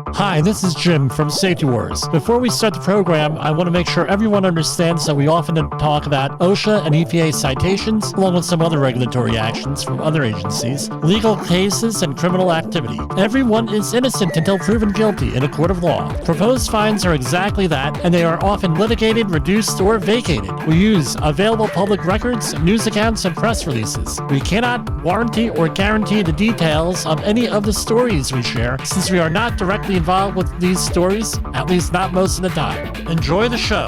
Hi, this is Jim from Safety Wars. Before we start the program, I want to make sure everyone understands that we often talk about OSHA and EPA citations, along with some other regulatory actions from other agencies, legal cases, and criminal activity. Everyone is innocent until proven guilty in a court of law. Proposed fines are exactly that, and they are often litigated, reduced, or vacated. We use available public records, news accounts, and press releases. We cannot warranty or guarantee the details of any of the stories we share, since we are not directly involved with these stories, at least not most of the time. Enjoy the show.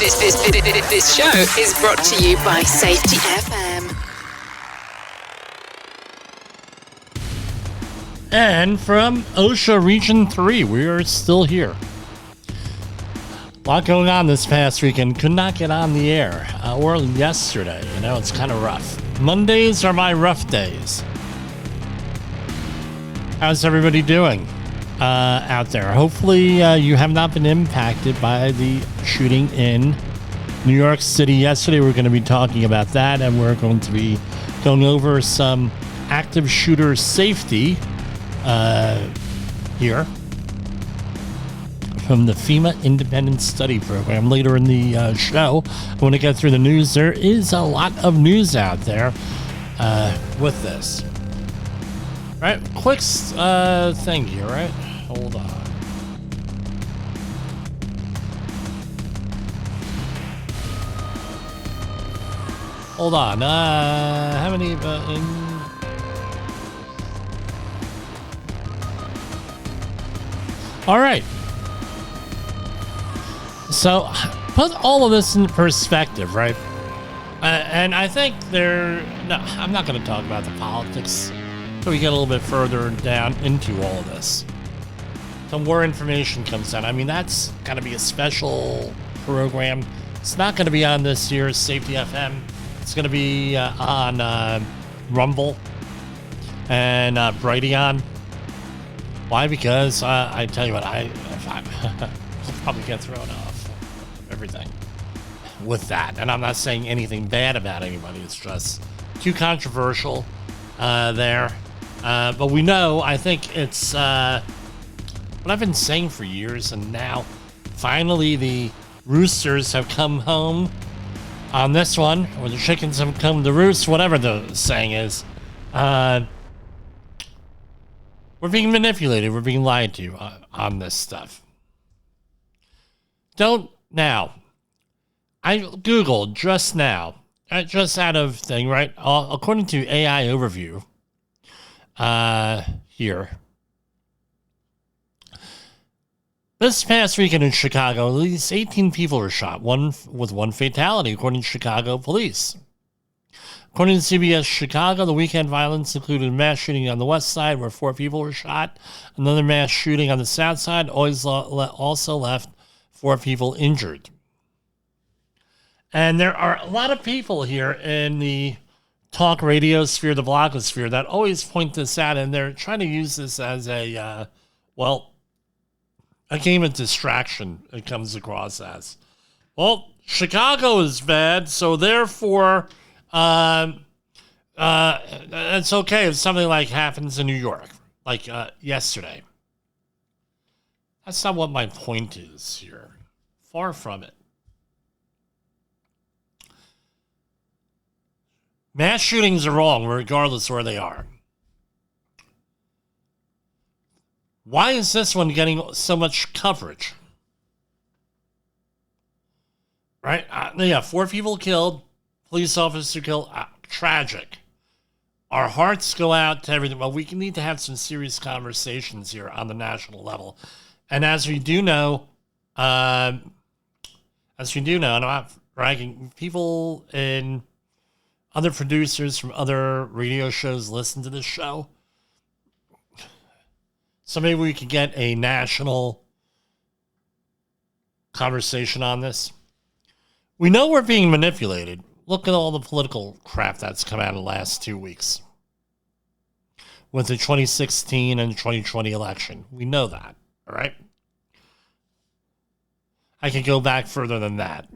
This show is brought to you by Safety FM. And from OSHA Region 3, we are still here. A lot going on this past weekend. Could not get on the air. Or yesterday. It's kind of rough. Mondays are my rough days. How's everybody doing out there? Hopefully you have not been impacted by the shooting in New York City yesterday. We're going to be talking about that, and we're going to be going over some active shooter safety here from the FEMA Independent Study Program. Later in the show, I want to get through the news. There is a lot of news out there with this. Right, quick thing here, right? Hold on. Hold on. How many? All right. So, put all of this in perspective, right? And I think no, I'm not going to talk about the politics. So we get a little bit further down into all of this. Some more information comes out. I mean, that's going to be a special program. It's not going to be on this year's Safety FM. It's going to be on Rumble and Brighteon. Why? Because I tell you what, I'll probably get thrown off everything with that. And I'm not saying anything bad about anybody. It's just too controversial there. But we know, I think it's what I've been saying for years, and now finally the roosters have come home on this one, or the chickens have come to roost, whatever the saying is. We're being manipulated, we're being lied to on this stuff. Now, I Googled just now, just out of thing, right? According to AI Overview, here. This past weekend in Chicago, at least 18 people were shot, one fatality, according to Chicago police. According to CBS Chicago, the weekend violence included a mass shooting on the west side where 4 people were shot, another mass shooting on the south side also left 4 people injured. And there are a lot of people here in the talk radio sphere, the blogosphere, that always point this out, and they're trying to use this as a game of distraction. It comes across as, well, Chicago is bad, so therefore it's okay if something like happens in New York, like yesterday. That's not what my point is here. Far from it. Mass shootings are wrong, regardless where they are. Why is this one getting so much coverage? Right? 4 people killed, police officer killed. Tragic. Our hearts go out to everything. Well, we need to have some serious conversations here on the national level. And as we do know, and I'm not bragging, people in other producers from other radio shows listen to this show. So maybe we could get a national conversation on this. We know we're being manipulated. Look at all the political crap that's come out in the last 2 weeks with the 2016 and 2020 election. We know that, all right? I could go back further than that.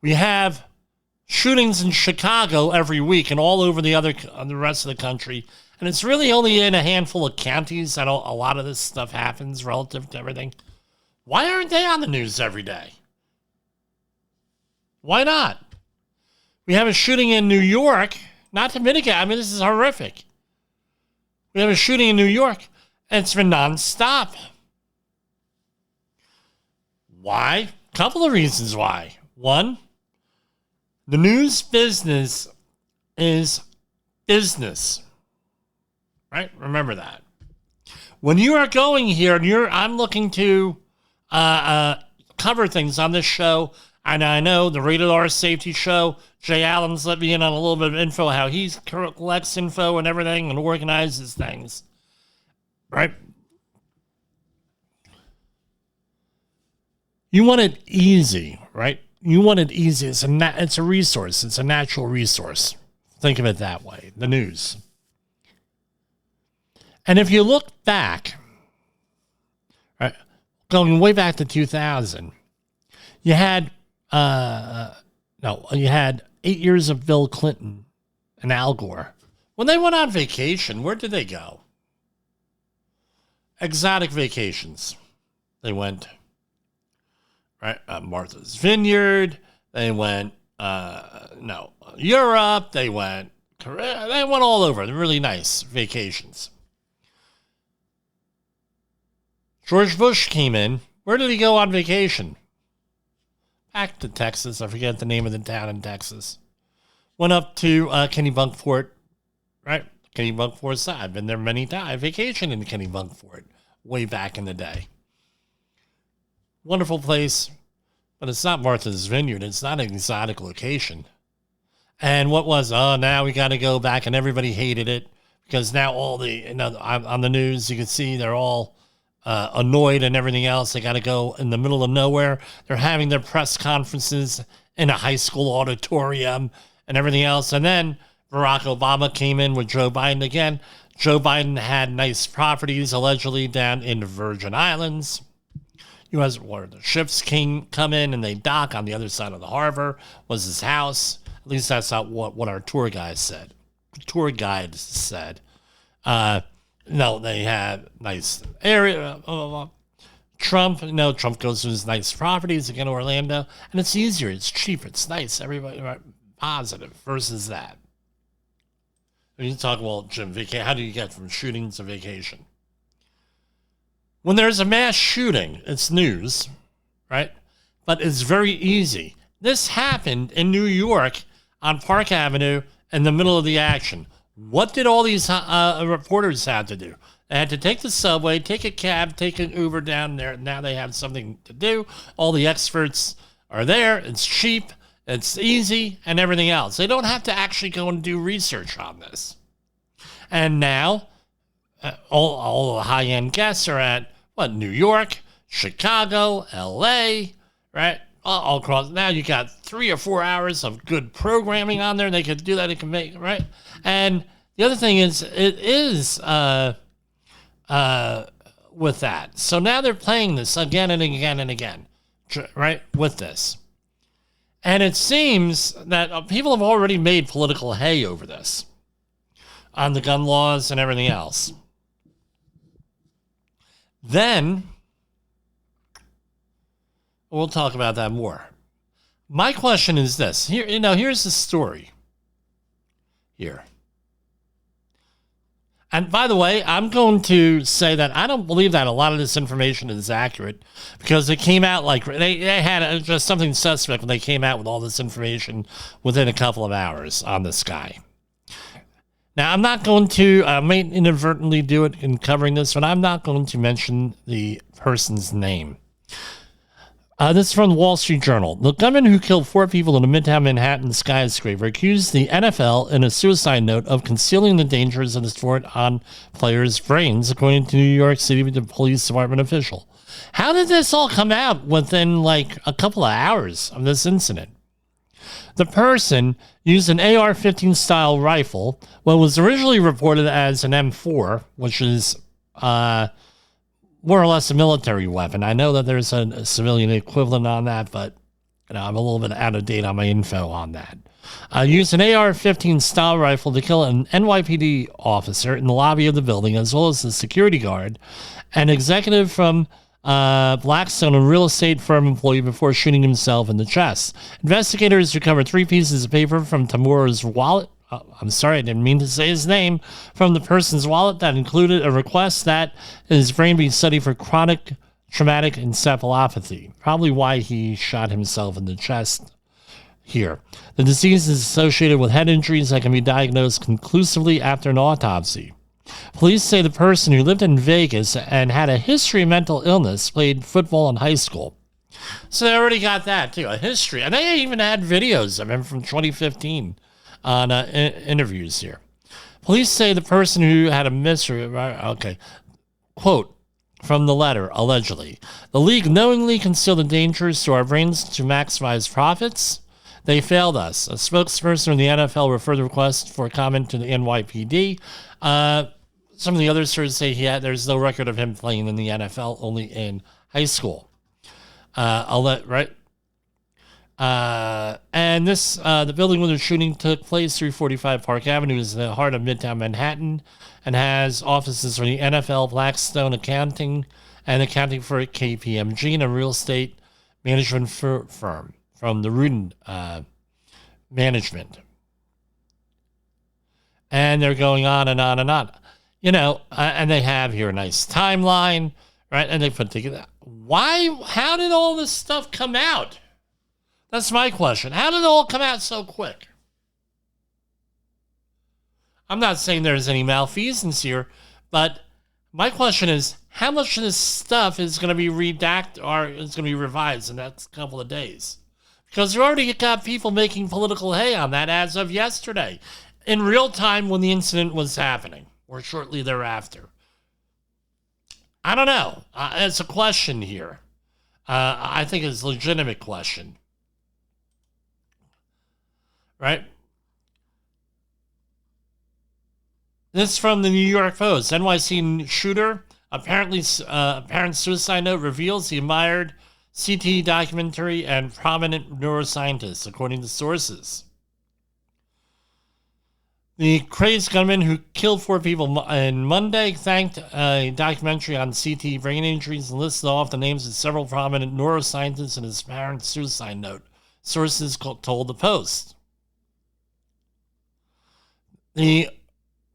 We have shootings in Chicago every week and all over the rest of the country. And it's really only in a handful of counties that a lot of this stuff happens relative to everything. Why aren't they on the news every day? Why not? We have a shooting in New York, not to mitigate. I mean, this is horrific. We have a shooting in New York, and it's been nonstop. Why? A couple of reasons why. One, the news business is business. Right? Remember that. When you are going here and I'm looking to cover things on this show, and I know the Rated R Safety Show, Jay Allen's let me in on a little bit of info, how he collects info and everything and organizes things. Right? You want it easy, right? You want it easy. It's a resource. It's a natural resource. Think of it that way. The news. And if you look back, right, going way back to 2000, you had 8 years of Bill Clinton and Al Gore. When they went on vacation, where did they go? Exotic vacations. They went, right, Martha's Vineyard. They went, Europe. They went Korea. They went all over. They're really nice vacations. George Bush came in. Where did he go on vacation? Back to Texas. I forget the name of the town in Texas. Went up to Kennebunkport, right? Kennebunkport side. I've been there many times. Vacation in Kennebunkport way back in the day. Wonderful place, but it's not Martha's Vineyard. It's not an exotic location. And what was, now we got to go back, and everybody hated it because now on the news, you can see they're all annoyed and everything else. They got to go in the middle of nowhere. They're having their press conferences in a high school auditorium and everything else. And then Barack Obama came in with Joe Biden again. Joe Biden had nice properties allegedly down in the Virgin Islands. U.S. where the ships come in and they dock on the other side of the harbor was his house. At least that's not what our tour guides said. No, they had nice area. Trump goes to his nice properties again in Orlando, and it's easier, it's cheaper, it's nice. Everybody right, positive versus that. And you talk about Jim, how do you get from shooting to vacation? When there's a mass shooting, it's news, right? But it's very easy. This happened in New York on Park Avenue in the middle of the action. What did all these reporters have to do? They had to take the subway, take a cab, take an Uber down there. Now they have something to do. All the experts are there. It's cheap. It's easy and everything else. They don't have to actually go and do research on this. And now all the high-end guests are at, New York, Chicago, L.A., right? All across. Now you got 3 or 4 hours of good programming on there. They could do that. It can make, right? And the other thing is, it is with that. So now they're playing this again and again and again, right? With this. And it seems that people have already made political hay over this on the gun laws and everything else. Then we'll talk about that more. My question is this. Here's the story here. And by the way, I'm going to say that I don't believe that a lot of this information is accurate because it came out like they had just something suspect when they came out with all this information within a couple of hours on this guy. Now, I'm not going to, I may inadvertently do it in covering this, but I'm not going to mention the person's name. This is from the Wall Street Journal. The gunman who killed 4 people in a Midtown Manhattan skyscraper accused the NFL in a suicide note of concealing the dangers of the sport on players' brains, according to New York City Police Department official. How did this all come out within like a couple of hours of this incident? The person used an AR-15 style rifle, what was originally reported as an M4, which is more or less a military weapon. I know that there's a civilian equivalent on that, but I'm a little bit out of date on my info on that. used an AR-15 style rifle to kill an NYPD officer in the lobby of the building, as well as a security guard, an executive from Blackstone, a real estate firm employee, before shooting himself in the chest. Investigators recovered 3 pieces of paper from Tamura's wallet. I'm sorry, I didn't mean to say his name. From the person's wallet that included a request that his brain be studied for chronic traumatic encephalopathy. Probably why he shot himself in the chest here. The disease is associated with head injuries that can be diagnosed conclusively after an autopsy. Police say the person, who lived in Vegas and had a history of mental illness, played football in high school. So they already got that too, a history. And they even had videos of him from 2015 on interviews here. Police say the person who had a mystery, quote from the letter, allegedly, the league knowingly concealed the dangers to our brains to maximize profits. They failed us. A spokesperson in the NFL referred the request for comment to the NYPD. Some of the others sort of say there's no record of him playing in the NFL, only in high school. Right? And this, the building where the shooting took place, 345 Park Avenue, is the heart of Midtown Manhattan and has offices for the NFL, Blackstone Accounting, and accounting for KPMG, and a real estate management firm from the Rudin Management. And they're going on and on and on. You know, and they have here a nice timeline, right? And they put together, how did all this stuff come out? That's my question. How did it all come out so quick? I'm not saying there's any malfeasance here, but my question is, how much of this stuff is going to be redacted or is going to be revised in the next couple of days? Because you already got people making political hay on that as of yesterday, in real time when the incident was happening, or shortly thereafter. I don't know. It's a question here. I think it's a legitimate question. Right? This from the New York Post. NYC shooter, apparent suicide note reveals he admired CT documentary and prominent neuroscientists, according to sources. The crazed gunman who killed 4 people on Monday thanked a documentary on CT brain injuries and listed off the names of several prominent neuroscientists in his apparent suicide note, sources told the Post. The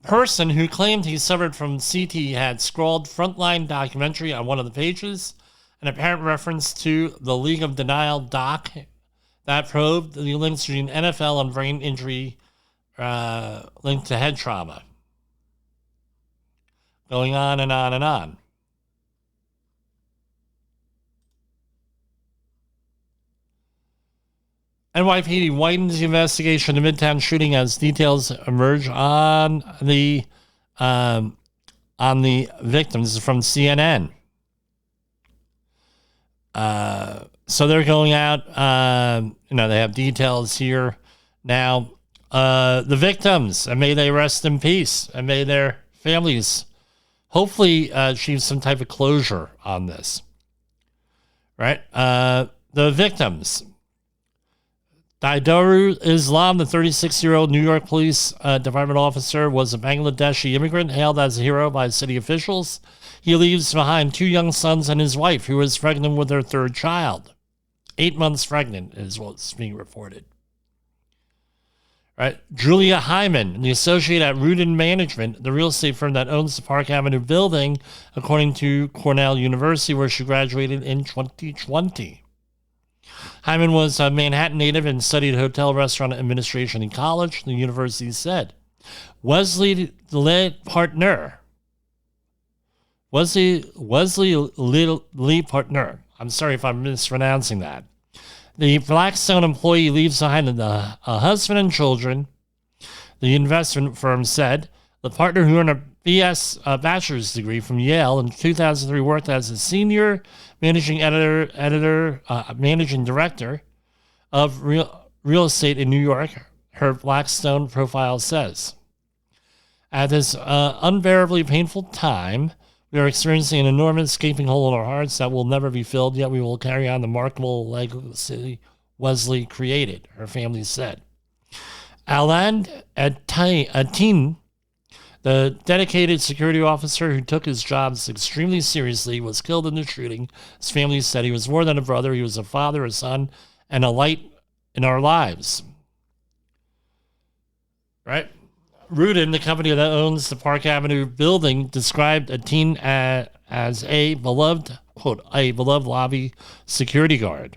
person who claimed he suffered from CT had scrawled frontline documentary on one of the pages, an apparent reference to the League of Denial doc that probed the links between NFL and brain injury linked to head trauma. Going on and on and on. NYPD widens the investigation of the Midtown shooting as details emerge on the victims. This is from CNN. So they're going out. They have details here now. The victims, and may they rest in peace, and may their families hopefully achieve some type of closure on this. Right? The victims. Daidaru Islam, the 36-year-old New York Police Department officer, was a Bangladeshi immigrant hailed as a hero by city officials. He leaves behind 2 young sons and his wife, who is pregnant with their 3rd child. 8 months pregnant is what's being reported. Right? Julia Hyman, the associate at Rudin Management, the real estate firm that owns the Park Avenue building, according to Cornell University, where she graduated in 2020. Hyman was a Manhattan native and studied hotel restaurant administration in college, the university said. Wesley Lee Partner. I'm sorry if I'm mispronouncing that. The Blackstone employee leaves behind a husband and children, the investment firm said. The partner, who earned a bachelor's degree from Yale in 2003, worked as a senior managing director of real estate in New York, her Blackstone profile says. At this unbearably painful time, we are experiencing an enormous gaping hole in our hearts that will never be filled, yet we will carry on the remarkable legacy Wesley created, her family said. Alan Atin, the dedicated security officer who took his jobs extremely seriously, was killed in the shooting. His family said he was more than a brother. He was a father, a son, and a light in our lives. Right? Rudin, the company that owns the Park Avenue building, described Atin as a beloved, quote, a beloved lobby security guard.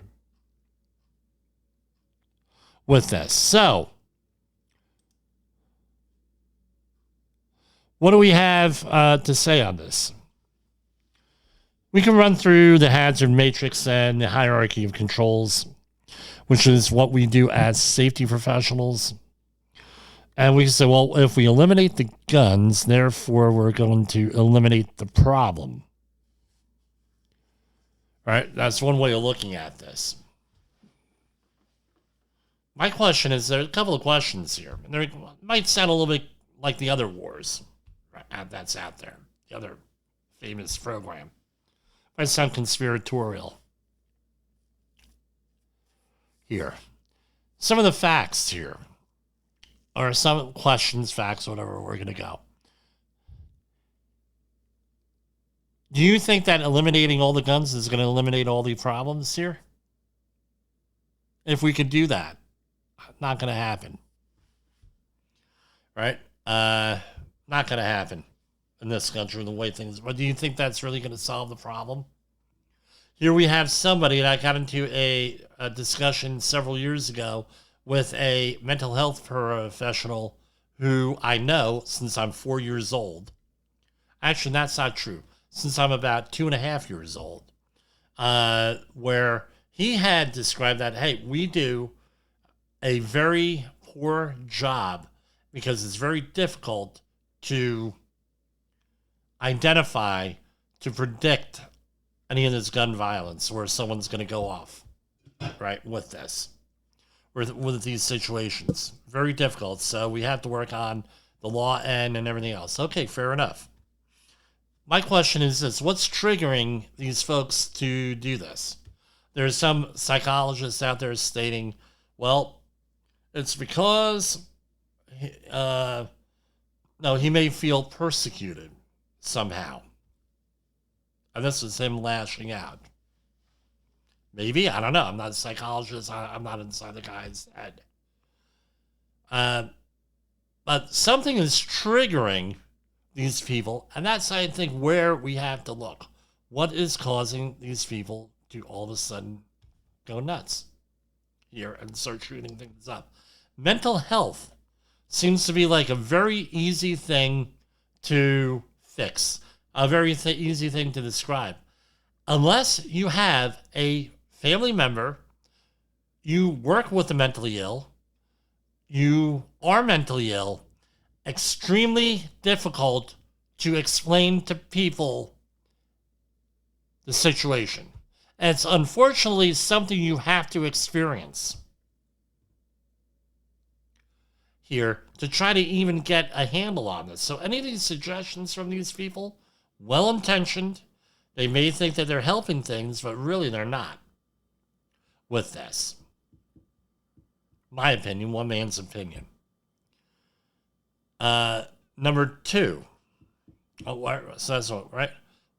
With this. So, what do we have to say on this? We can run through the hazard matrix and the hierarchy of controls, which is what we do as safety professionals. And we can say, well, if we eliminate the guns, therefore we're going to eliminate the problem. Right? That's one way of looking at this. My question is, there are a couple of questions here. They might sound a little bit like the other wars that's out there, the other famous program. Might sound conspiratorial here. Some of the facts here, or some questions, facts, whatever we're going to go. Do you think that eliminating all the guns is going to eliminate all the problems here? If we could do that, not going to happen. Right? Not going to happen in this country, the way things. But do you think that's really going to solve the problem? Here we have somebody, and I got into a discussion several years ago with a mental health professional who I know since I'm 4 years old. Actually, that's not true. Since I'm about 2.5 years old, where he had described that, hey, we do a very poor job because it's very difficult to identify, to predict any of this gun violence where someone's going to go off, right, with this, with these situations. Very difficult. So we have to work on the law end and everything else. Okay, fair enough. My question is this: what's triggering these folks to do this? There's some psychologists out there stating, well, it's because he may feel persecuted somehow. And this is him lashing out. Maybe, I don't know. I'm not a psychologist. I'm not inside the guy's head. But something is triggering these people, and that's, I think, where we have to look. What is causing these people to all of a sudden go nuts here and start shooting things up? Mental health seems to be like a very easy thing to fix, a very easy thing to describe. Unless you have a family member, you work with the mentally ill, you are mentally ill, extremely difficult to explain to people the situation. And it's unfortunately something you have to experience here to try to even get a handle on this. So any of these suggestions from these people, well-intentioned, they may think that they're helping things, but really they're not with this. My opinion, one man's opinion. Number two. So that's what, right?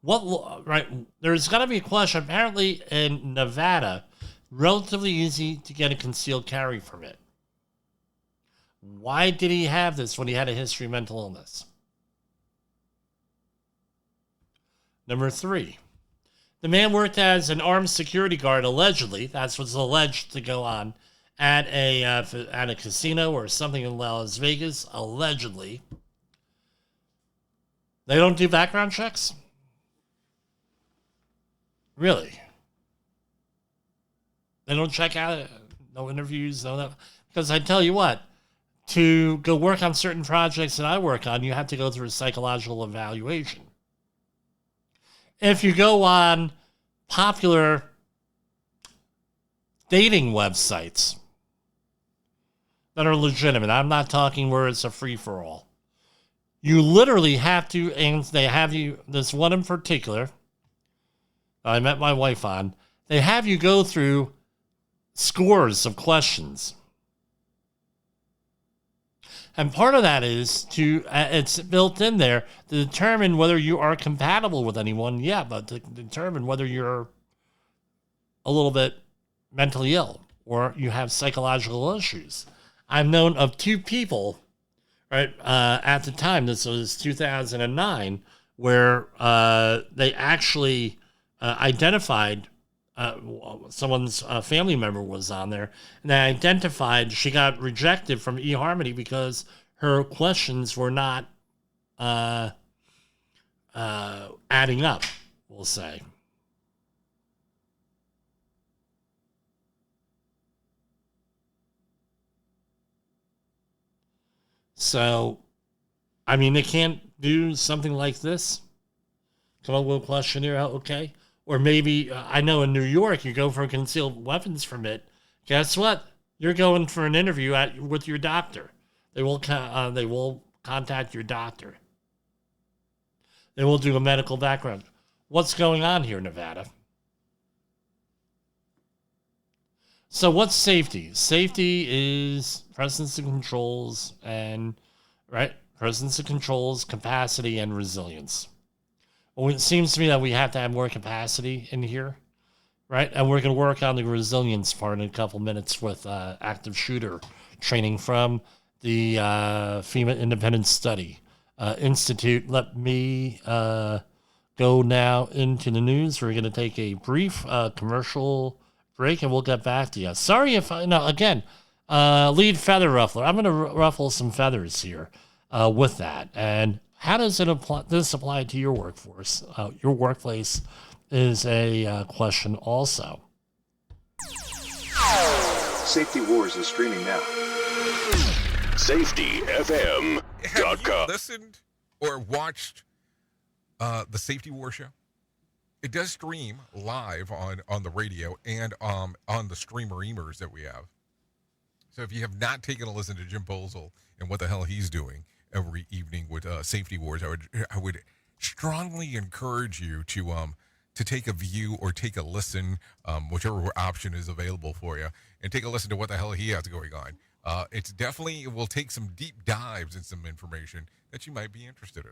Right? There's got to be a question. Apparently in Nevada, relatively easy to get a concealed carry permit. Why did he have this when he had a history of mental illness? Number three. The man worked as an armed security guard, allegedly. That's what's alleged to go on at a casino or something in Las Vegas, allegedly. They don't do background checks? Really? They don't check out, no interviews, no that. Because I tell you what, to go work on certain projects that I work on, you have to go through a psychological evaluation. If you go on popular dating websites that are legitimate, I'm not talking where it's a free-for-all. You literally have to, and they have you, this one in particular, I met my wife on, they have you go through scores of questions. And part of that is it's built in there to determine whether you are compatible with anyone. Yeah, but to determine whether you're a little bit mentally ill or you have psychological issues. I've known of 2 people, right, at the time, this was 2009, where they actually identified someone's family member was on there, and they identified she got rejected from eHarmony because her questions were not adding up, we'll say. So, I mean, they can't do something like this? Come up with a questionnaire, okay? Or maybe, I know in New York, you go for a concealed weapons permit. Guess what? You're going for an interview with your doctor. They will contact your doctor. They will do a medical background. What's going on here, Nevada? So what's safety? Safety is presence and controls presence and controls, capacity, and resilience. Well, it seems to me that we have to have more capacity in here, right? And we're going to work on the resilience part in a couple minutes with active shooter training from the FEMA Independent Study Institute. Let me go now into the news. We're going to take a brief commercial break, and we'll get back to you. Sorry if lead feather ruffler. I'm going to ruffle some feathers here with that. And how does this apply to your workforce? Your workplace is a question also. Safety Wars is streaming now. SafetyFM.com. Have you listened or watched the Safety War show? It does stream live on the radio and on the streamer-emers that we have. So if you have not taken a listen to Jim Posel and what the hell he's doing every evening with Safety Wars, I would strongly encourage you to take a view or take a listen, whichever option is available for you, and take a listen to what the hell he has going on. It will take some deep dives in some information that you might be interested in.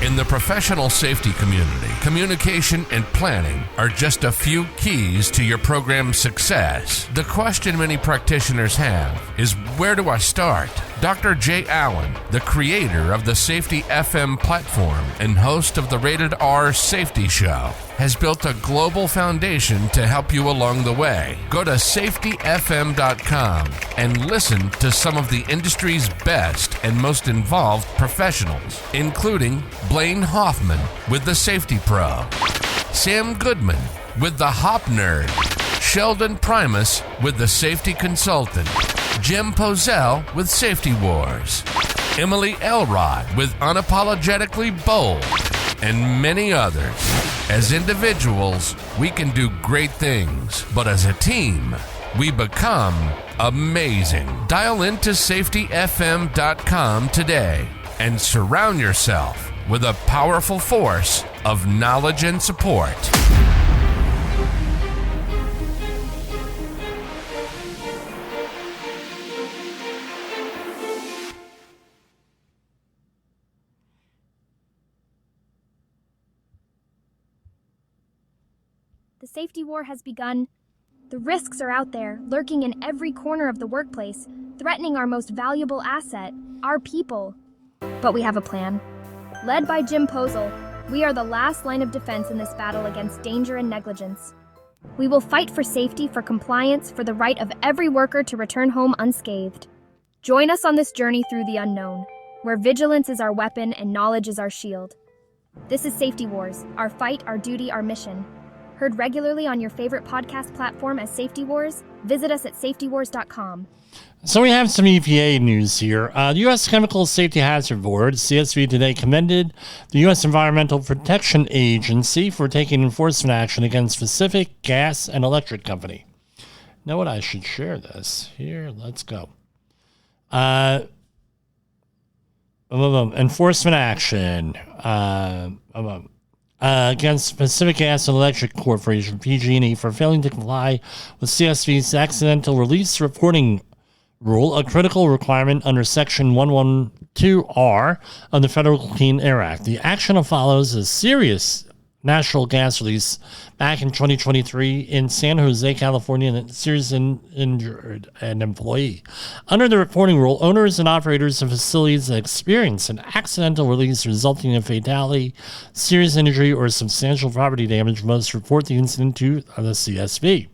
In the professional safety community, communication and planning are just a few keys to your program's success. The question many practitioners have is, where do I start? Dr. Jay Allen, the creator of the Safety FM platform and host of the Rated R Safety Show, has built a global foundation to help you along the way. Go to safetyfm.com and listen to some of the industry's best and most involved professionals, including Blaine Hoffman with the Safety Pro, Sam Goodman with the Hop Nerd, Sheldon Primus with the Safety Consultant, Jim Posel with Safety Wars, Emily Elrod with Unapologetically Bold, and many others. As individuals, we can do great things, but as a team, we become amazing. Dial into safetyfm.com today and surround yourself with a powerful force of knowledge and support. The safety war has begun. The risks are out there, lurking in every corner of the workplace, threatening our most valuable asset, our people. But we have a plan. Led by Jim Posel, we are the last line of defense in this battle against danger and negligence. We will fight for safety, for compliance, for the right of every worker to return home unscathed. Join us on this journey through the unknown, where vigilance is our weapon and knowledge is our shield. This is Safety Wars, our fight, our duty, our mission. Heard regularly on your favorite podcast platform as Safety Wars? Visit us at safetywars.com. So we have some EPA news here. The U.S. Chemical Safety Hazard Board, CSV, today commended the U.S. Environmental Protection Agency for taking enforcement action against Pacific Gas and Electric Company. Know what? I should share this. Here, let's go. Enforcement action. Against Pacific Gas and Electric Corporation, PG&E, for failing to comply with CSV's accidental release reporting rule, a critical requirement under Section 112R of the Federal Clean Air Act. The action follows a serious natural gas release back in 2023 in San Jose, California, that seriously injured an employee. Under the reporting rule, owners and operators of facilities that experience an accidental release resulting in fatality, serious injury, or substantial property damage must report the incident to the CSV.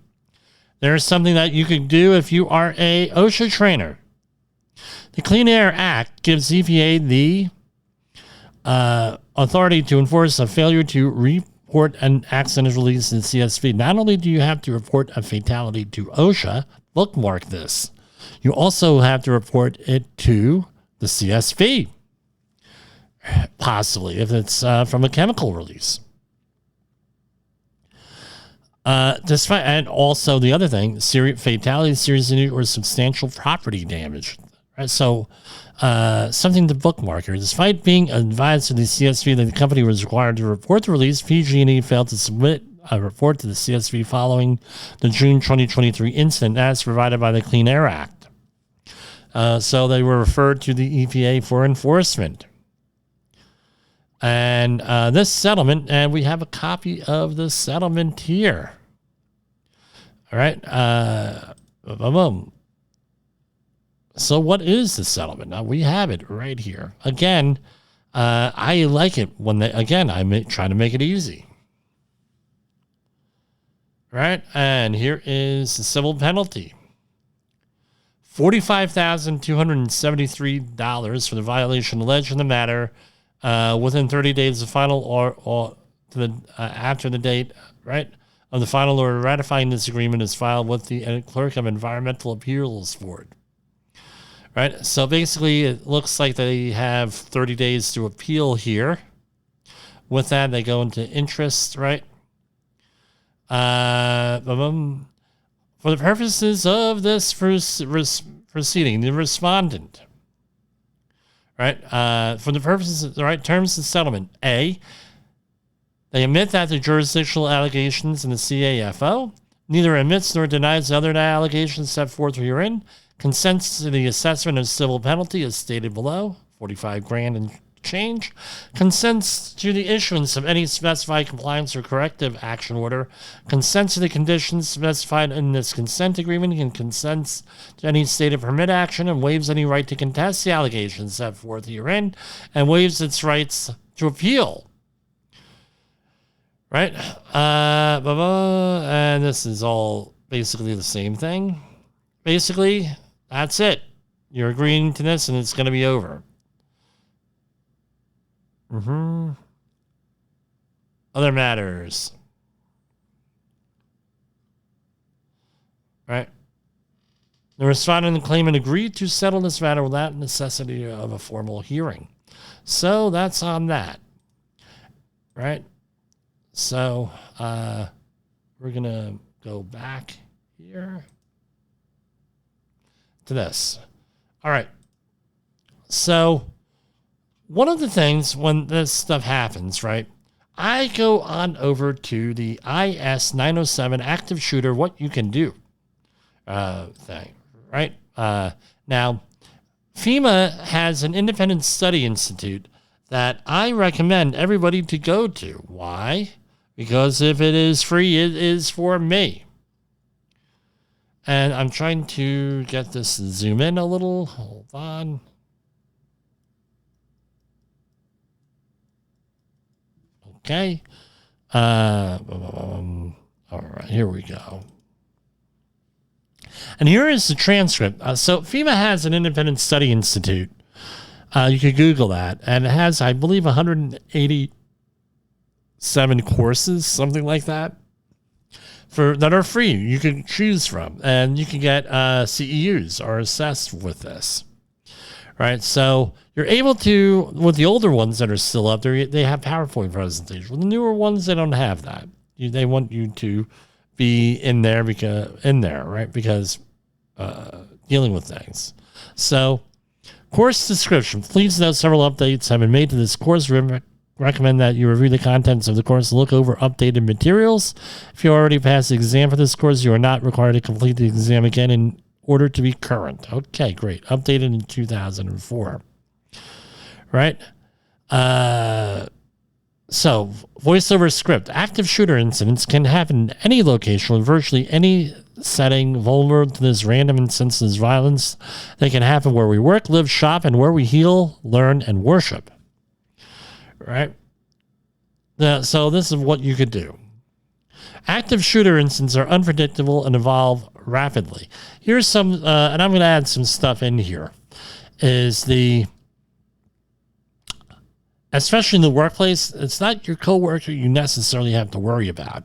There's something that you can do if you are a OSHA trainer. The Clean Air Act gives EPA the authority to enforce a failure to report an accident release in CSV. Not only do you have to report a fatality to OSHA, bookmark this, you also have to report it to the CSV, possibly if it's from a chemical release. Despite, and also the other thing, fatality, serious injury, or substantial property damage. Right? So, something to bookmark here. Despite being advised to the CSV that the company was required to report the release, PG&E failed to submit a report to the CSV following the June 2023 incident as provided by the Clean Air Act. So they were referred to the EPA for enforcement. And this settlement, and we have a copy of the settlement here. All right. So what is the settlement? Now we have it right here. Again, I like it when I try to make it easy. Right. And here is the civil penalty. $45,273 for the violation alleged in the matter within 30 days of final or after the date, right, of the final order ratifying this agreement is filed with the Clerk of Environmental Appeals Board. Right, so basically it looks like they have 30 days to appeal here. With that, they go into interest, right? For the purposes of this proceeding, the respondent, right, for the purposes of the right terms of settlement, A, they admit that the jurisdictional allegations in the CAFO neither admits nor denies the other allegations set forth herein, consents to the assessment of civil penalty as stated below, $45,000 and change, consents to the issuance of any specified compliance or corrective action order, consents to the conditions specified in this consent agreement, and consents to any stated permit action, and waives any right to contest the allegations set forth herein, and waives its rights to appeal. Right? And this is all basically the same thing. Basically, that's it. You're agreeing to this, and it's going to be over. Other matters. Right? The respondent and claimant agreed to settle this matter without necessity of a formal hearing. So that's on that. Right? So we're going to go back here to this. All right. So one of the things when this stuff happens, right, I go on over to the IS 907 active shooter, what you can do thing, right? Now, FEMA has an independent study institute that I recommend everybody to go to. Why? Because if it is free, it is for me. And I'm trying to get this to zoom in a little. Hold on. Okay. All right, here we go. And here is the transcript. So FEMA has an independent study institute. You could Google that. And it has, I believe, 187 courses, something like that, that are free. You can choose from. And you can get CEUs are assessed with this. Right? So you're able to, with the older ones that are still up there, they have PowerPoint presentations. With the newer ones, they don't have that. They want you to be in there, right? Because dealing with things. So, course description. Please note several updates have been made to this course. Recommend that you review the contents of the course and look over updated materials. If you already passed the exam for this course, you are not required to complete the exam again in order to be current. Okay, great. Updated in 2004. Right? So, voiceover script. Active shooter incidents can happen in any location with virtually any setting vulnerable to this random and senseless violence. They can happen where we work, live, shop, and where we heal, learn, and worship. Right? So this is what you could do. Active shooter incidents are unpredictable and evolve rapidly. Here's some, and I'm going to add some stuff in here, especially in the workplace, it's not your coworker you necessarily have to worry about.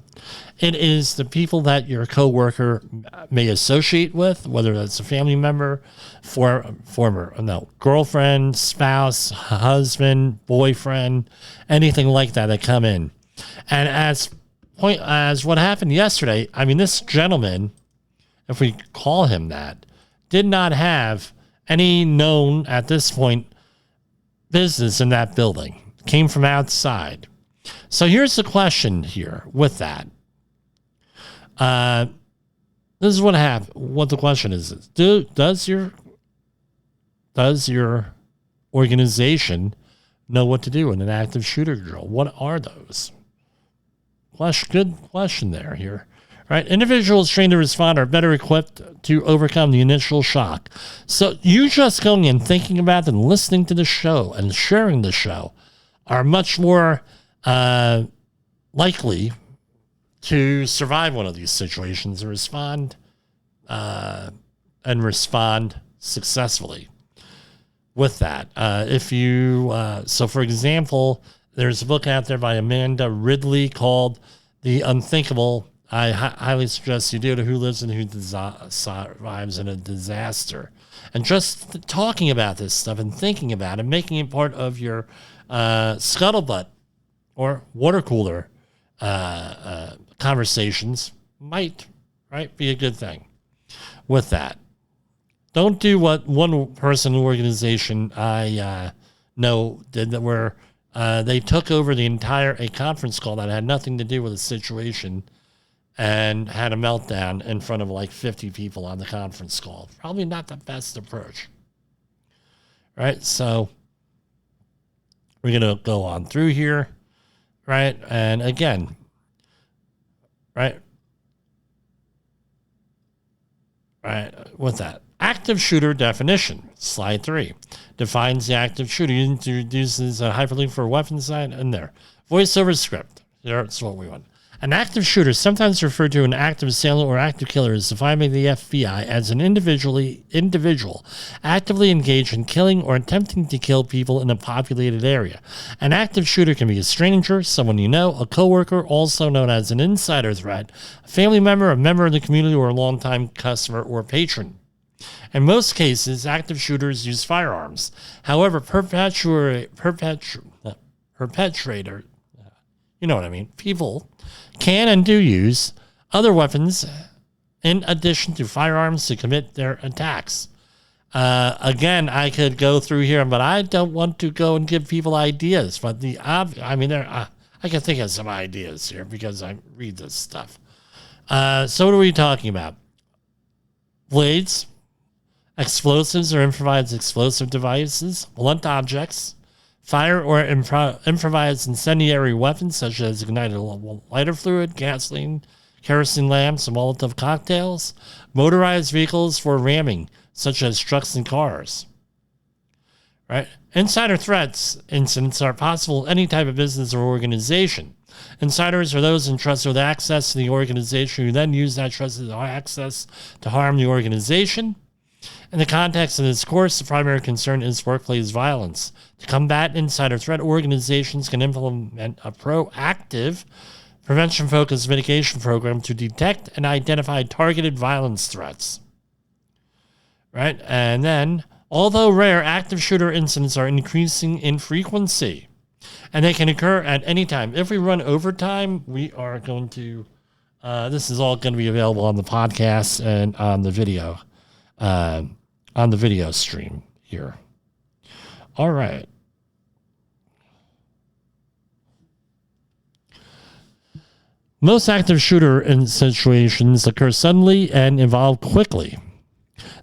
It is the people that your coworker may associate with, whether that's a family member, girlfriend, spouse, husband, boyfriend, anything like that come in. And as what happened yesterday, I mean, this gentleman, if we call him that, did not have any known at this point business in that building. Came from outside. So here's the question here with that. This is what happened. What the question is: does your organization know what to do in an active shooter drill? What are those? Good question there here. Right? Individuals trained to respond are better equipped to overcome the initial shock. So you just going in, thinking about and listening to the show and sharing the show are much more likely to survive one of these situations and respond successfully with that. So for example, there's a book out there by Amanda Ridley called The Unthinkable. I highly suggest you do it. Who lives and who survives in a disaster. And just talking about this stuff and thinking about it, making it part of your scuttlebutt or water cooler conversations might be a good thing with that. Don't do what one person organization I know did, that where they took over a conference call that had nothing to do with the situation and had a meltdown in front of like 50 people on the conference call. Probably not the best approach. Right? So we're going to go on through here. Right? And again, right? With that. Active shooter definition. Slide 3. Defines the active shooter. Introduces a hyperlink for a weapon sign in there. Voiceover script. That's what we want. An active shooter, sometimes referred to an active assailant or active killer, is defined by the FBI as an individual actively engaged in killing or attempting to kill people in a populated area. An active shooter can be a stranger, someone you know, a coworker, also known as an insider threat, a family member, a member of the community, or a longtime customer or patron. In most cases, active shooters use firearms. However, perpetrator, you know what I mean, people can and do use other weapons in addition to firearms to commit their attacks. Again, I could go through here, but I don't want to go and give people ideas. But I can think of some ideas here because I read this stuff. So what are we talking about? Blades, explosives or improvised explosive devices, blunt objects, fire or improvised incendiary weapons such as ignited lighter fluid, gasoline, kerosene lamps, and Molotov cocktails, motorized vehicles for ramming such as trucks and cars. Right? Insider threats incidents are possible in any type of business or organization. Insiders are those entrusted with access to the organization who then use that trusted access to harm the organization. In the context of this course, the primary concern is workplace violence. To combat insider threat, organizations can implement a proactive prevention-focused mitigation program to detect and identify targeted violence threats. Right? And then, although rare, active shooter incidents are increasing in frequency, and they can occur at any time. If we run overtime, we are going to, this is all going to be available on the podcast and on the video. On the video stream here. All right. Most active shooter situations occur suddenly and evolve quickly.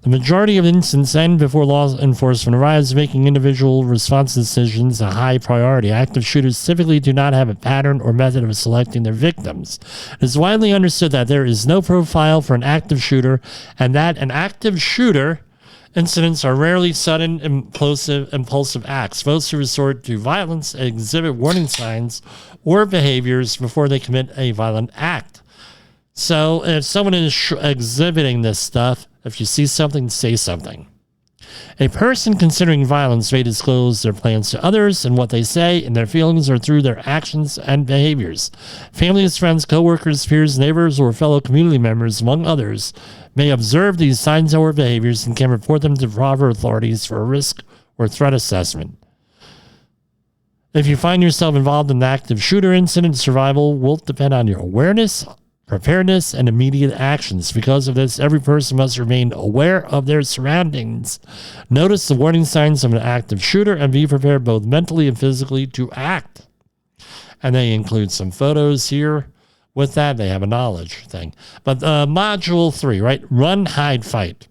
The majority of incidents end before law enforcement arrives, making individual response decisions a high priority. Active shooters typically do not have a pattern or method of selecting their victims. It is widely understood that there is no profile for an active shooter, and that an active shooter incidents are rarely sudden, impulsive acts. Most who resort to violence exhibit warning signs or behaviors before they commit a violent act. So if someone is exhibiting this stuff, if you see something, say something. A person considering violence may disclose their plans to others and what they say and their feelings are through their actions and behaviors. Families, friends, co-workers, peers, neighbors, or fellow community members, among others, may observe these signs or behaviors and can report them to proper authorities for a risk or threat assessment. If you find yourself involved in an active shooter incident, survival will depend on your awareness, preparedness, and immediate actions. Because of this, every person must remain aware of their surroundings, notice the warning signs of an active shooter, and be prepared both mentally and physically to act. And they include some photos here. With that, they have a knowledge thing. But module 3, right? Run, hide, fight.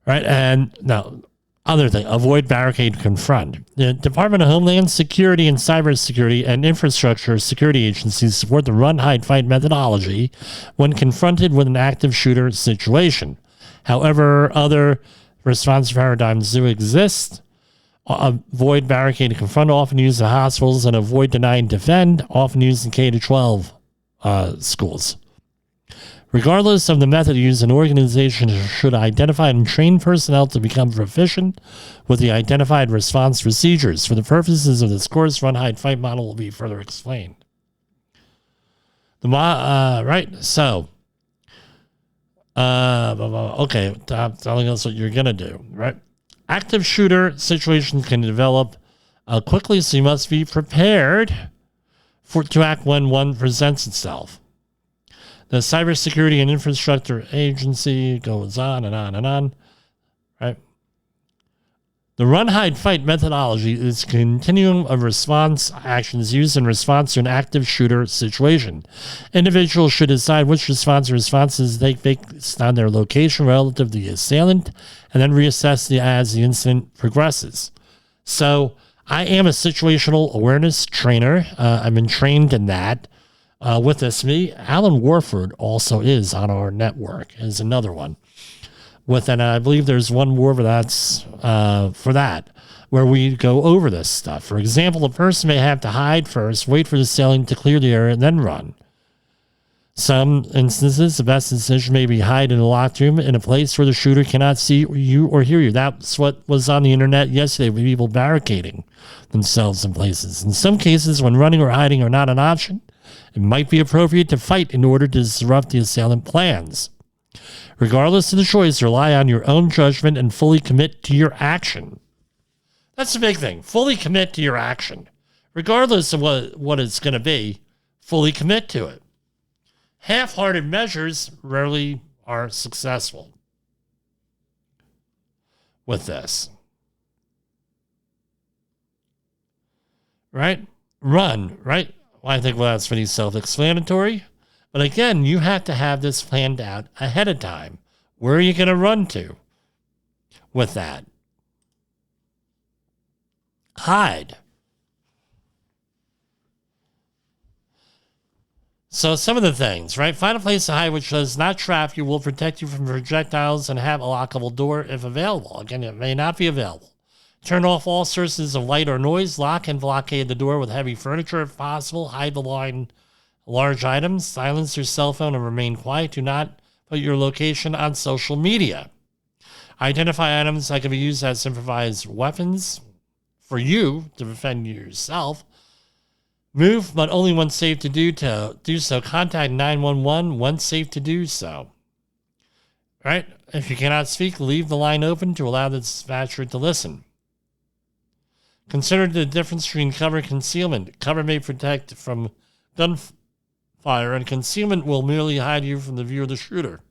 Right? And now, other thing, avoid, barricade, confront. The Department of Homeland Security and Cybersecurity and Infrastructure Security agencies support the run, hide, fight methodology when confronted with an active shooter situation. However, other response paradigms do exist. Avoid, barricade, confront, often used in hospitals, and avoid, deny, and defend, often used in K-12 schools. Regardless of the method used, an organization should identify and train personnel to become proficient with the identified response procedures. For the purposes of this course, run, hide, fight model will be further explained. Right? So, okay, I'm telling us what you're going to do, right? Active shooter situations can develop quickly, so you must be prepared to act when one presents itself. The Cybersecurity and Infrastructure Agency goes on and on and on, right? The run, hide, fight methodology is a continuum of response actions used in response to an active shooter situation. Individuals should decide which responses they take based on their location relative to the assailant, and then reassess as the incident progresses. So I am a situational awareness trainer. I've been trained in that. With this, Alan Warford also is on our network, is another one. And I believe there's one more that's for that, where we go over this stuff. For example, a person may have to hide first, wait for the assailant to clear the area, and then run. Some instances, the best decision may be hide in a locked room in a place where the shooter cannot see you or hear you. That's what was on the internet yesterday, with people barricading themselves in places. In some cases, when running or hiding are not an option, it might be appropriate to fight in order to disrupt the assailant plans. Regardless of the choice, rely on your own judgment and fully commit to your action. That's the big thing. Fully commit to your action. Regardless of what it's going to be, fully commit to it. Half-hearted measures rarely are successful with this. Right? Run, right? Well, I think that's pretty self-explanatory. But again, you have to have this planned out ahead of time. Where are you going to run to with that? Hide. So some of the things, right? Find a place to hide which does not trap you, will protect you from projectiles, and have a lockable door if available. Again, it may not be available. Turn off all sources of light or noise. Lock and blockade the door with heavy furniture if possible. Hide behind large items. Silence your cell phone and remain quiet. Do not put your location on social media. Identify items that can be used as improvised weapons for you to defend yourself. Move, but only when safe to do so. Contact 911 when safe to do so. Right? If you cannot speak, leave the line open to allow the dispatcher to listen. Consider the difference between cover and concealment. Cover may protect from gunfire, and concealment will merely hide you from the view of the shooter.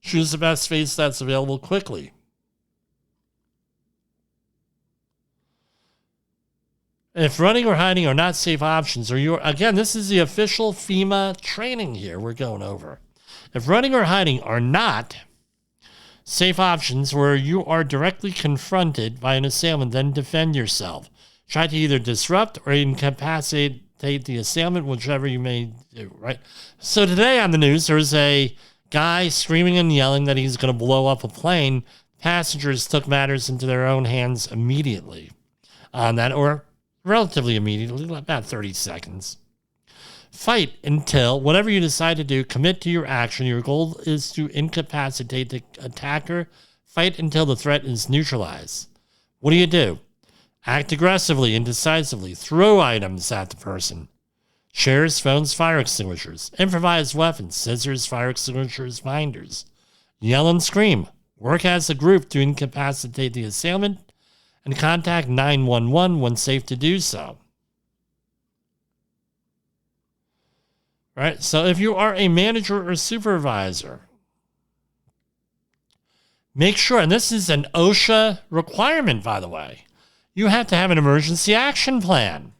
Choose the best space that's available quickly. If running or hiding are not safe options, again, this is the official FEMA training here we're going over. If running or hiding are not safe options where you are directly confronted by an assailant, then defend yourself. Try to either disrupt or incapacitate the assailant, whichever you may do, right? So today on the news, there's a guy screaming and yelling that he's going to blow up a plane. Passengers took matters into their own hands immediately on that, or relatively immediately, about 30 seconds. Fight until, whatever you decide to do, commit to your action. Your goal is to incapacitate the attacker. Fight until the threat is neutralized. What do? Act aggressively and decisively. Throw items at the person. Chairs, phones, fire extinguishers. Improvised weapons, scissors, fire extinguishers, binders. Yell and scream. Work as a group to incapacitate the assailant. And contact 911 when safe to do so. Right? So if you are a manager or supervisor, make sure, and this is an OSHA requirement, by the way, you have to have an emergency action plan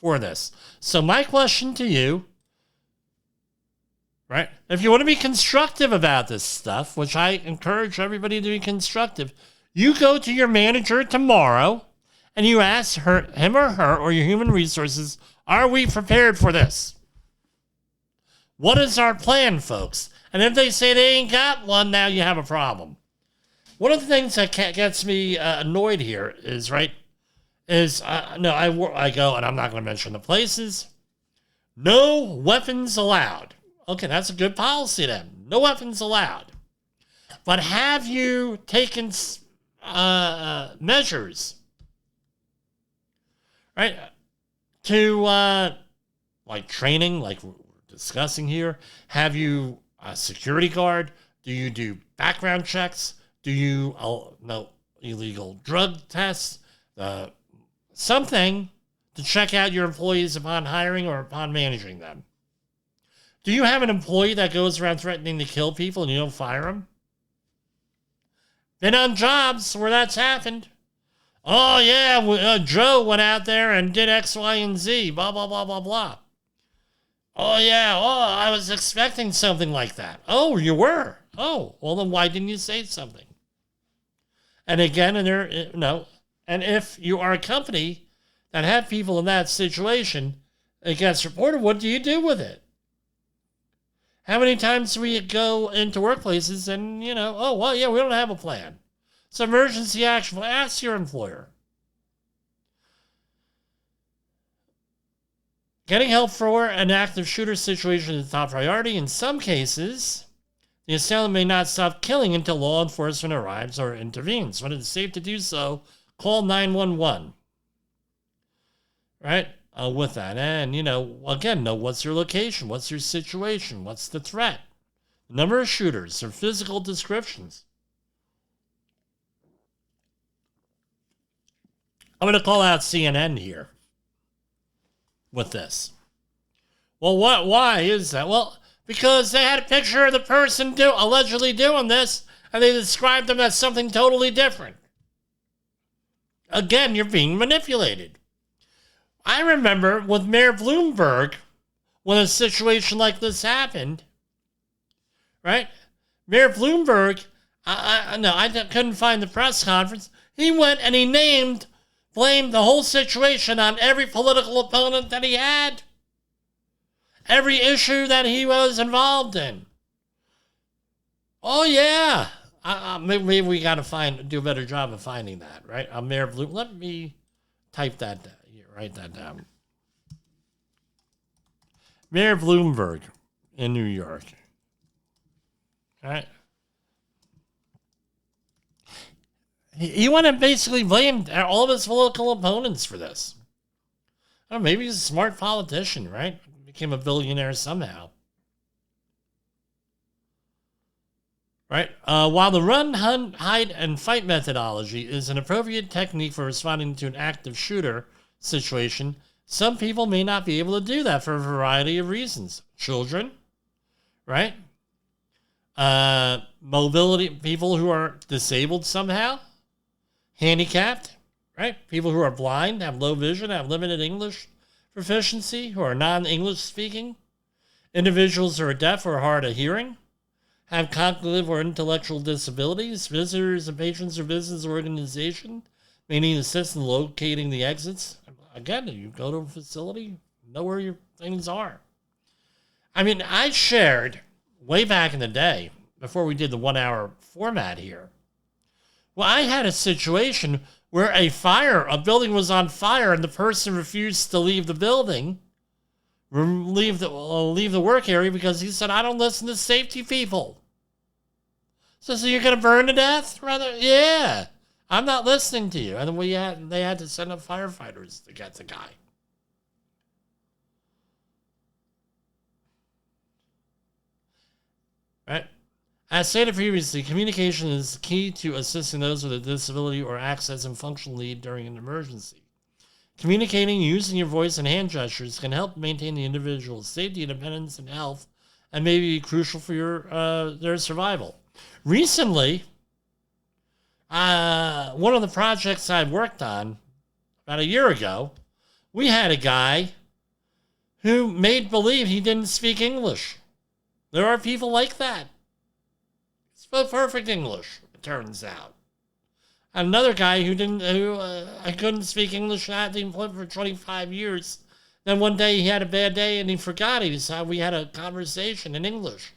for this. So my question to you, right, if you want to be constructive about this stuff, which I encourage everybody to be constructive, you go to your manager tomorrow and you ask him or her or your human resources, are we prepared for this? What is our plan, folks? And if they say they ain't got one, now you have a problem. One of the things that gets me annoyed here is, right, I go, and I'm not going to mention the places, no weapons allowed. Okay, that's a good policy then. No weapons allowed. But have you taken measures, right, to, like training, like discussing here? Have you a security guard? Do you do background checks? Do you no illegal drug tests? Something to check out your employees upon hiring or upon managing them. Do you have an employee that goes around threatening to kill people and you don't fire them? Been on jobs where that's happened. Oh yeah, Joe went out there and did X, Y, and Z. Blah blah blah blah blah. Oh, yeah. Oh, I was expecting something like that. Oh, you were? Oh, well, then why didn't you say something? And again, and if you are a company that have people in that situation, it gets reported, what do you do with it? How many times do we go into workplaces and, oh, well, yeah, we don't have a plan. It's emergency action. Well, ask your employer. Getting help for an active shooter situation is a top priority. In some cases, the assailant may not stop killing until law enforcement arrives or intervenes. When it's safe to do so, call 911. Right? With that. And, again, know what's your location, what's your situation, what's the threat, the number of shooters, or physical descriptions. I'm going to call out CNN here with this. Well, why is that? Well, because they had a picture of the person allegedly doing this, and they described them as something totally different. Again, you're being manipulated. I remember with Mayor Bloomberg, when a situation like this happened, right? Mayor Bloomberg, I couldn't find the press conference. He went and he blamed the whole situation on every political opponent that he had. Every issue that he was involved in. Oh, yeah. Maybe we got to do a better job of finding that, right? Mayor Bloomberg. Let me type that down. Write that down. Mayor Bloomberg in New York. All right. He went and basically blamed all of his political opponents for this. I don't know, maybe he's a smart politician, right? Became a billionaire somehow. Right? While the run, hunt, hide, and fight methodology is an appropriate technique for responding to an active shooter situation, some people may not be able to do that for a variety of reasons. Children, right? Mobility, people who are disabled somehow, handicapped, right? People who are blind, have low vision, have limited English proficiency, who are non-English speaking. Individuals who are deaf or hard of hearing, have cognitive or intellectual disabilities, visitors and patrons of business organization may need assistance in locating the exits. Again, you go to a facility, know where your things are. I mean, I shared way back in the day, before we did the 1 hour format here, well, I had a situation where a building was on fire and the person refused to leave the building, leave the work area because he said, I don't listen to safety people. So you're going to burn to death? Rather, yeah, I'm not listening to you. And they had to send up firefighters to get the guy. Right? As stated previously, communication is key to assisting those with a disability or access and functional need during an emergency. Communicating using your voice and hand gestures can help maintain the individual's safety, independence, and health, and may be crucial for their survival. Recently, one of the projects I worked on about a year ago, we had a guy who made believe he didn't speak English. There are people like that. He spoke perfect English, it turns out. Another guy who couldn't speak English and had to employ for 25 years. Then one day he had a bad day and he forgot it. He said we had a conversation in English.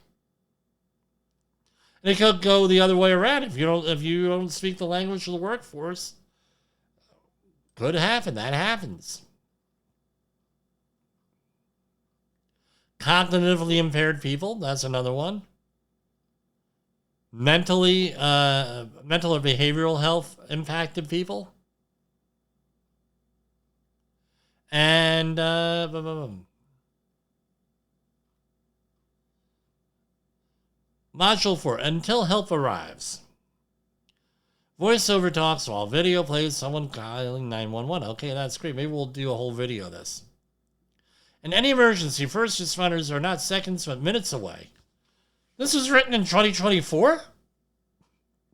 And it could go the other way around. If you don't speak the language of the workforce, could happen. That happens. Cognitively impaired people, that's another one. Mental or behavioral health impacted people. And Module 4, until help arrives. Voiceover talks while video plays someone calling 911. Okay, that's great. Maybe we'll do a whole video of this. In any emergency, first responders are not seconds but minutes away. This was written in 2024?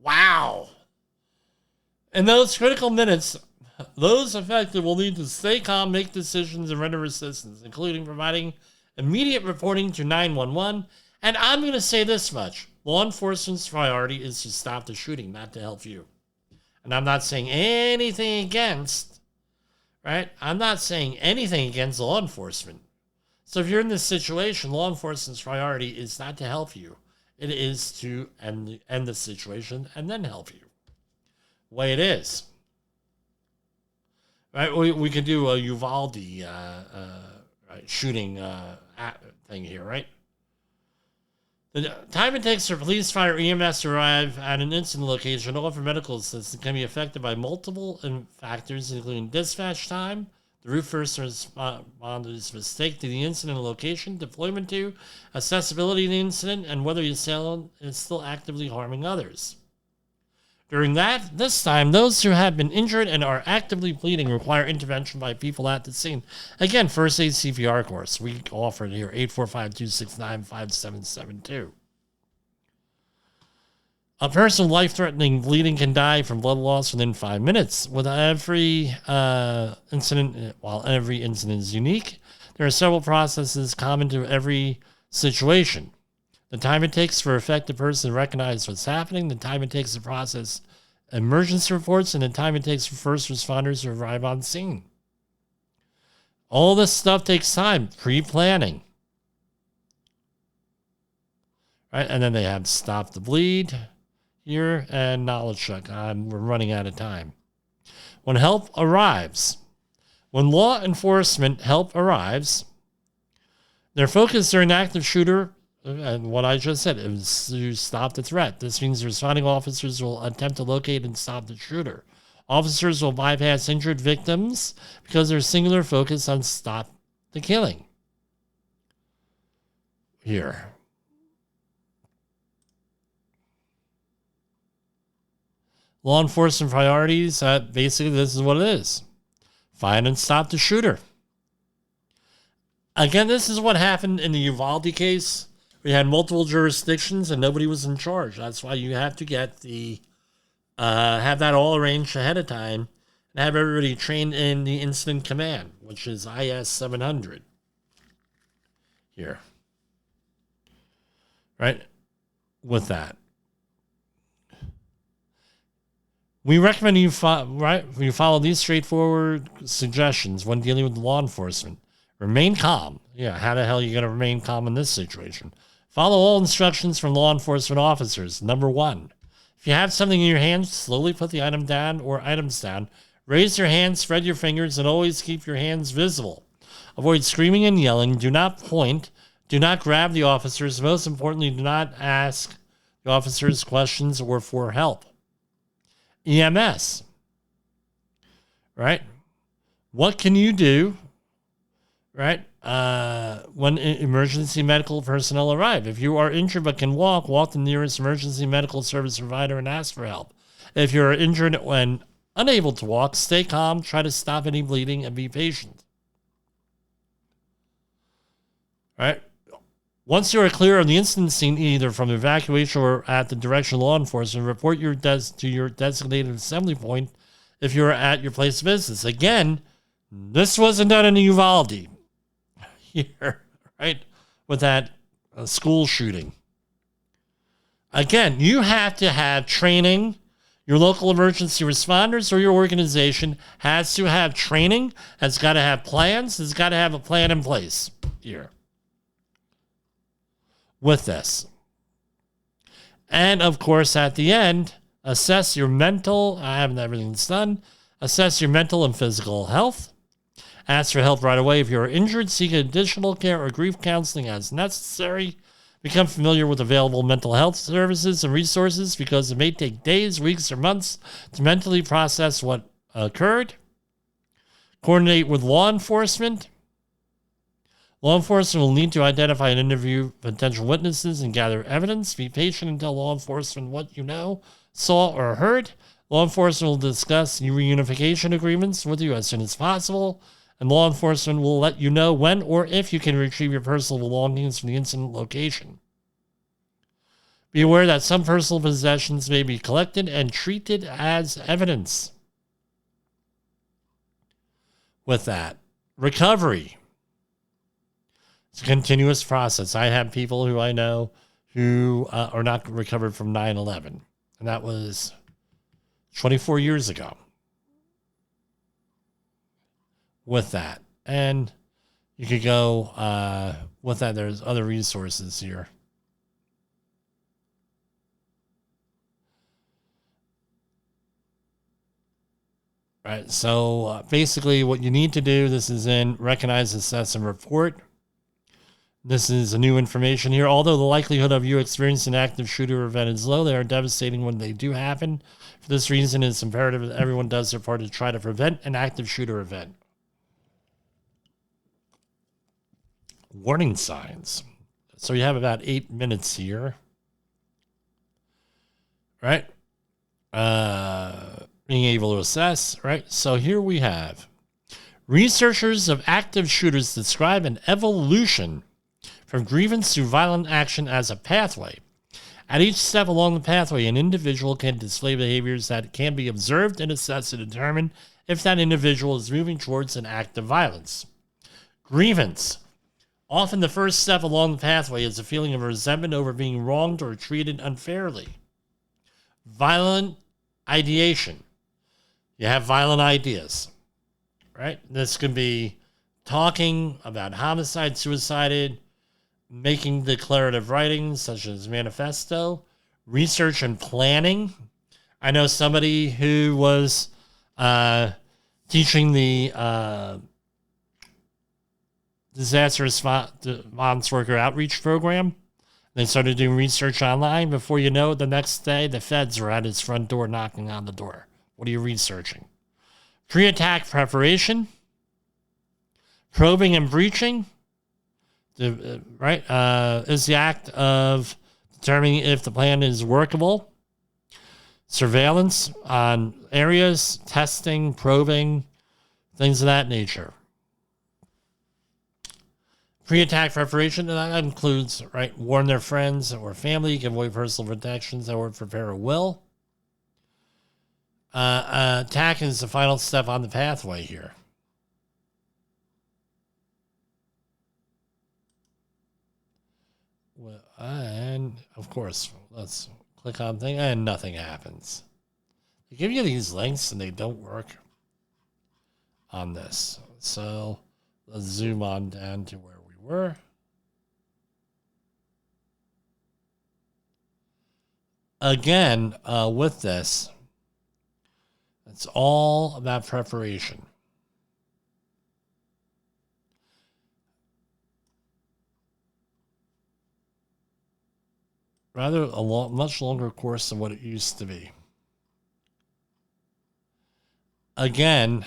Wow. In those critical minutes, those affected will need to stay calm, make decisions, and render assistance, including providing immediate reporting to 911. And I'm going to say this much. Law enforcement's priority is to stop the shooting, not to help you. And I'm not saying anything against, right? I'm not saying anything against law enforcement. So if you're in this situation, law enforcement's priority is not to help you. It is to end the situation and then help you. The way it is. Right? We could do a Uvalde shooting thing here, right? The time it takes for police, fire, EMS to arrive at an incident location or for medical assistance can be affected by multiple factors, including dispatch time, the route first responder's mistake to the incident location, deployment to, accessibility of the incident, and whether the assailant is still actively harming others. During this time, those who have been injured and are actively bleeding require intervention by people at the scene. Again, first aid CPR course. We offer it here, 845-269-5772. A person with life-threatening bleeding can die from blood loss within 5 minutes. With every incident, while every incident is unique, there are several processes common to every situation. The time it takes for an affected person to recognize what's happening, the time it takes to process emergency reports, and the time it takes for first responders to arrive on scene. All this stuff takes time, pre-planning. Right? And then they have stop the bleed here and knowledge check. We're running out of time. When help arrives, when law enforcement help arrives, their focus during an active shooter, and what I just said, is to stop the threat. This means the responding officers will attempt to locate and stop the shooter. Officers will bypass injured victims because their singular focus on stop the killing. Here. Law enforcement priorities, basically this is what it is. Find and stop the shooter. Again, this is what happened in the Uvalde case. We had multiple jurisdictions and nobody was in charge. That's why you have to get have that all arranged ahead of time and have everybody trained in the incident command, which is IS 700. Here. right? With that, we recommend you follow these straightforward suggestions when dealing with law enforcement. Remain calm. Yeah, how the hell are you going to remain calm in this situation? Follow all instructions from law enforcement officers. Number 1, if you have something in your hand, slowly put the item down or items down. Raise your hands, spread your fingers, and always keep your hands visible. Avoid screaming and yelling. Do not point. Do not grab the officers. Most importantly, do not ask the officers questions or for help. EMS, right? What can you do, right, when emergency medical personnel arrive? If you are injured but can walk the nearest emergency medical service provider and ask for help. If you're injured when unable to walk, stay calm, try to stop any bleeding, and be patient. Right? Once you are clear of the incident scene, either from evacuation or at the direction of law enforcement, report to your designated assembly point if you're at your place of business. Again, this wasn't done in Uvalde here, right? With that school shooting. Again, you have to have training. Your local emergency responders or your organization has to have training, has got to have plans, has got to have a plan in place here with this. And of course, at the end, assess your mental, I haven't everything's done, assess your mental and physical health. Ask for help right away. If you're injured, seek additional care or grief counseling as necessary. Become familiar with available mental health services and resources because it may take days, weeks, or months to mentally process what occurred. Coordinate with law enforcement. Law enforcement will need to identify and interview potential witnesses and gather evidence. Be patient and tell law enforcement what you know, saw, or heard. Law enforcement will discuss reunification agreements with you as soon as possible, and law enforcement will let you know when or if you can retrieve your personal belongings from the incident location. Be aware that some personal possessions may be collected and treated as evidence. With that, recovery. It's a continuous process. I have people who I know who are not recovered from 9/11, and that was 24 years ago. With that, and you could go with that. There's other resources here. Right. So basically, what you need to do, this is in Recognize, Assess, and Report. This is a new information here. Although the likelihood of you experiencing an active shooter event is low, they are devastating when they do happen. For this reason, it's imperative that everyone does their part to try to prevent an active shooter event. Warning signs. So you have about 8 minutes here. Right? Being able to assess, right? So here we have researchers of active shooters describe an evolution from grievance to violent action as a pathway. At each step along the pathway, an individual can display behaviors that can be observed and assessed to determine if that individual is moving towards an act of violence. Grievance. Often the first step along the pathway is a feeling of resentment over being wronged or treated unfairly. Violent ideation. You have violent ideas, right? This could be talking about homicide, suicide, making declarative writings such as manifesto, research and planning. I know somebody who was teaching the disaster response worker outreach program. They started doing research online. Before you know it, the next day, the feds were at his front door knocking on the door. What are you researching? Pre-attack preparation, probing and breaching, is the act of determining if the plan is workable. Surveillance on areas, testing, probing, things of that nature. Pre-attack preparation, and that includes, warn their friends or family, give away personal protections, or prepare a will. Attack is the final step on the pathway here. And And of course, let's click on thing and nothing happens. They give you these links and they don't work on this. So let's zoom on down to where we were. Again, with this, it's all about preparation. Rather a much longer course than what it used to be. Again,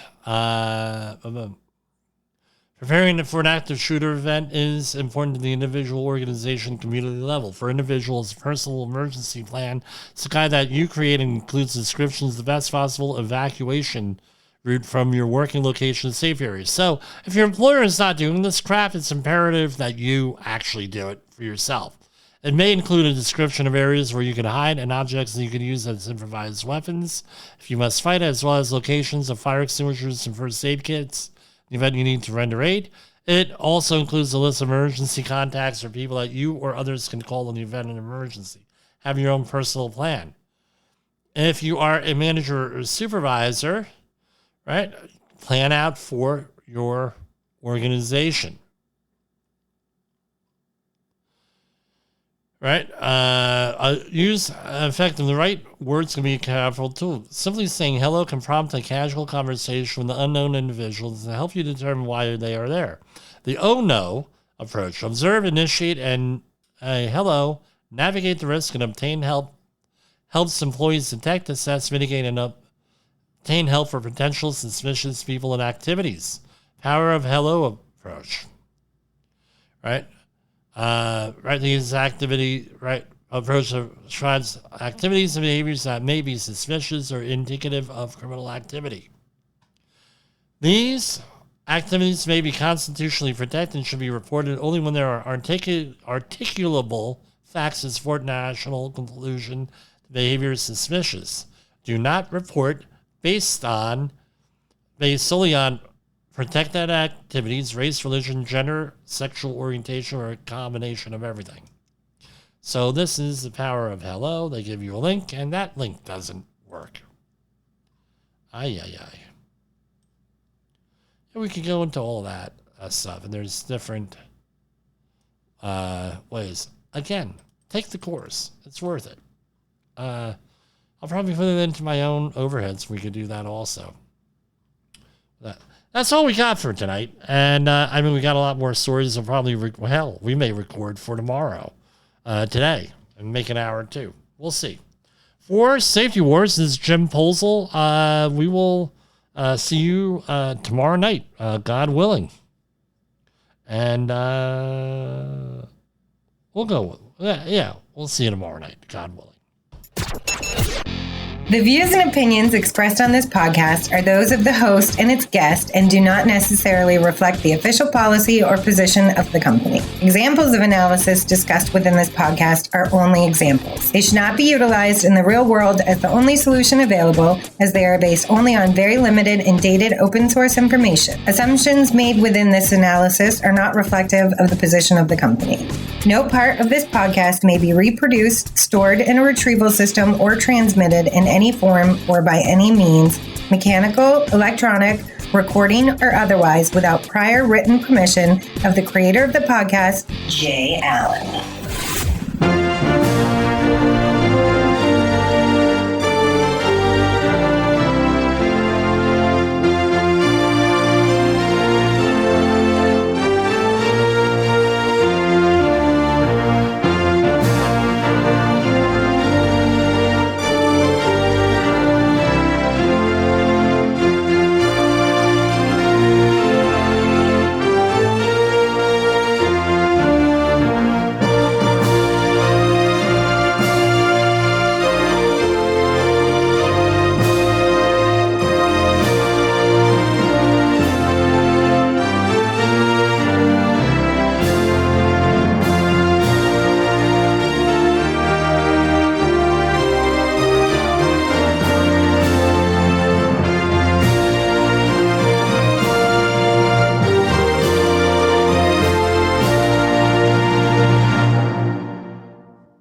preparing for an active shooter event is important to the individual, organization, community level. For individuals, a personal emergency plan is a guide that you create and includes descriptions of the best possible evacuation route from your working location to safe areas. So if your employer is not doing this crap, it's imperative that you actually do it for yourself. It may include a description of areas where you can hide and objects that you can use as improvised weapons if you must fight, as well as locations of fire extinguishers and first aid kits in the event you need to render aid. It also includes a list of emergency contacts or people that you or others can call in the event of an emergency. Have your own personal plan. If you are a manager or supervisor, right, plan out for your organization. Right? Use effective. The right words can be a powerful tool. Simply saying hello can prompt a casual conversation with the unknown individuals and help you determine why they are there. The oh-no approach. Observe, initiate, and hello, navigate the risk and obtain help. Helps employees detect, assess, mitigate, and obtain help for potential suspicious people and activities. Power of hello approach. Right? These approach describes activities and behaviors that may be suspicious or indicative of criminal activity. These activities may be constitutionally protected and should be reported only when there are articulable facts that support national conclusion the behavior is suspicious. Do not report based solely on protected activities, race, religion, gender, sexual orientation, or a combination of everything. So this is the power of hello. They give you a link, and that link doesn't work. And we could go into all that stuff, and there's different ways. Again, take the course. It's worth it. I'll probably put it into my own overheads. We could do that also. That's all we got for tonight. And, we got a lot more stories. We'll probably, we may record for tomorrow, today, and make an hour or two. We'll see. For Safety Wars, this is Jim Posel. We will see you tomorrow night, God willing. And we'll go. We'll see you tomorrow night, God willing. The views and opinions expressed on this podcast are those of the host and its guest and do not necessarily reflect the official policy or position of the company. Examples of analysis discussed within this podcast are only examples. They should not be utilized in the real world as the only solution available, as they are based only on very limited and dated open source information. Assumptions made within this analysis are not reflective of the position of the company. No part of this podcast may be reproduced, stored in a retrieval system, or transmitted in any form or by any means, mechanical, electronic, recording, or otherwise, without prior written permission of the creator of the podcast, Jay Allen.